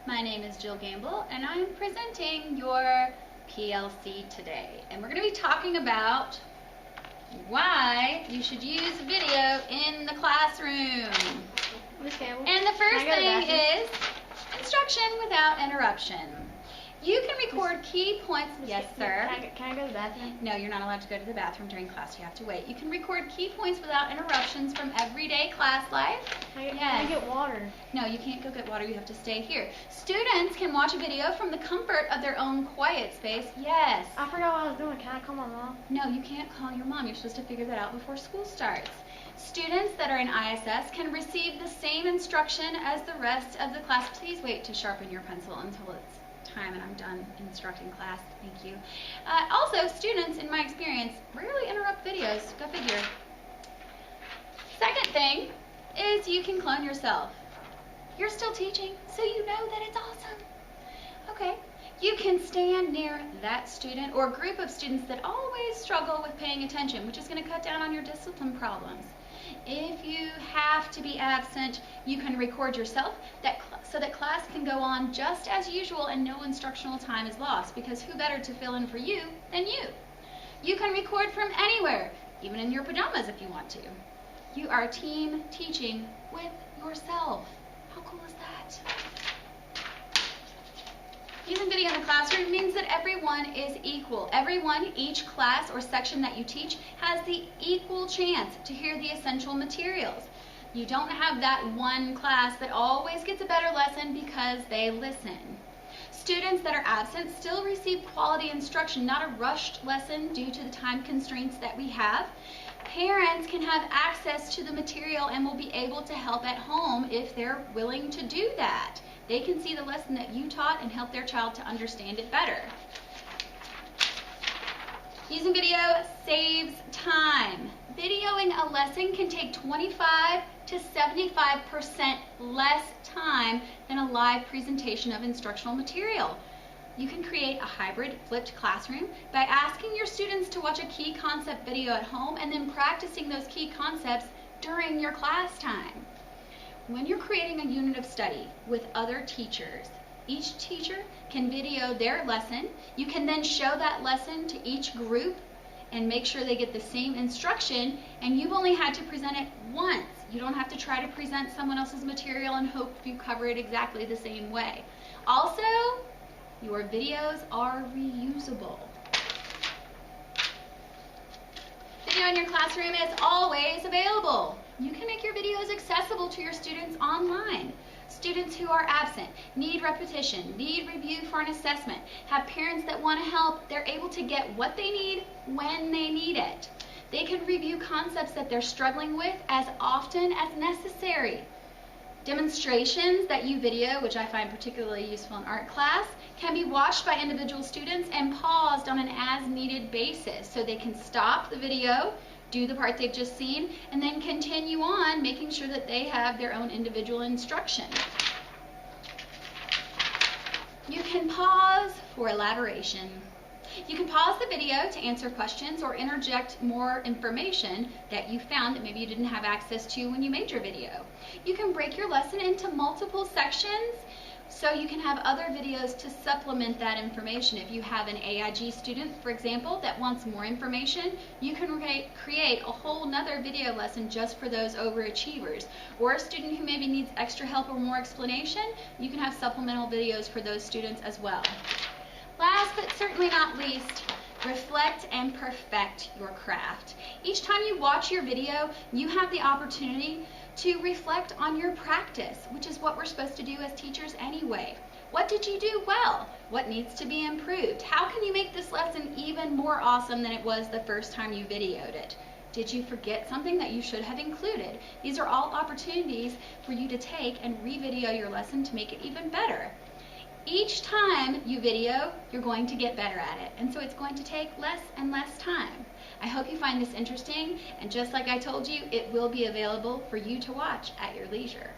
My name is Jill Gamble and I'm presenting your PLC today. And we're going to be talking about why you should use video in the classroom. Ms. Gamble, and the first thing is bathroom? instruction without interruption. You can record key points. Yes, sir. Can I go to the bathroom? No, you're not allowed to go to the bathroom during class. You have to wait. You can record key points without interruptions from everyday class life. Can I get water? No, you can't go get water. You have to stay here. Students can watch a video from the comfort of their own quiet space. Yes. I forgot what I was doing. Can I call my mom? No, you can't call your mom. You're supposed to figure that out before school starts. Students that are in ISS can receive the same instruction as the rest of the class. Please wait to sharpen your pencil until it's time and I'm done instructing class. Thank you. Also, students, in my experience, rarely interrupt videos. Go figure. Second thing is you can clone yourself. You're still teaching, so you know that it's awesome. Okay. You can stand near that student or group of students that always struggle with paying attention, which is going to cut down on your discipline problems. If you have to be absent, you can record yourself so that class can go on just as usual and no instructional time is lost, because who better to fill in for you than you? You can record from anywhere, even in your pajamas if you want to. You are team teaching with yourself. How cool is that? Using video in the classroom means that everyone is equal. Everyone, each class or section that you teach, has the equal chance to hear the essential materials. You don't have that one class that always gets a better lesson because they listen. Students that are absent still receive quality instruction, not a rushed lesson due to the time constraints that we have. Parents can have access to the material and will be able to help at home if they're willing to do that. They can see the lesson that you taught and help their child to understand it better. Using video saves time. Videoing a lesson can take 25 to 75% less time than a live presentation of instructional material. You can create a hybrid flipped classroom by asking your students to watch a key concept video at home and then practicing those key concepts during your class time. When you're creating a unit of study with other teachers, each teacher can video their lesson. You can then show that lesson to each group and make sure they get the same instruction, and you've only had to present it once. You don't have to try to present someone else's material and hope you cover it exactly the same way. Also, your videos are reusable. Video in your classroom is always available. You can make your videos accessible to your students online. Students who are absent, need repetition, need review for an assessment, have parents that want to help, they're able to get what they need when they need it. They can review concepts that they're struggling with as often as necessary. Demonstrations that you video, which I find particularly useful in art class, can be watched by individual students and paused on an as-needed basis, so they can stop the video, do the part they've just seen, and then continue on making sure that they have their own individual instruction. You can pause for elaboration. You can pause the video to answer questions or interject more information that you found that maybe you didn't have access to when you made your video. You can break your lesson into multiple sections so you can have other videos to supplement that information. If you have an AIG student, for example, that wants more information, you can create a whole nother video lesson just for those overachievers. Or a student who maybe needs extra help or more explanation, you can have supplemental videos for those students as well. Last but certainly not least, reflect and perfect your craft. Each time you watch your video, you have the opportunity to reflect on your practice, which is what we're supposed to do as teachers anyway. What did you do well? What needs to be improved? How can you make this lesson even more awesome than it was the first time you videoed it? Did you forget something that you should have included? These are all opportunities for you to take and re-video your lesson to make it even better. Each time you video, you're going to get better at it, and so it's going to take less and less time. I hope you find this interesting, and just like I told you, it will be available for you to watch at your leisure.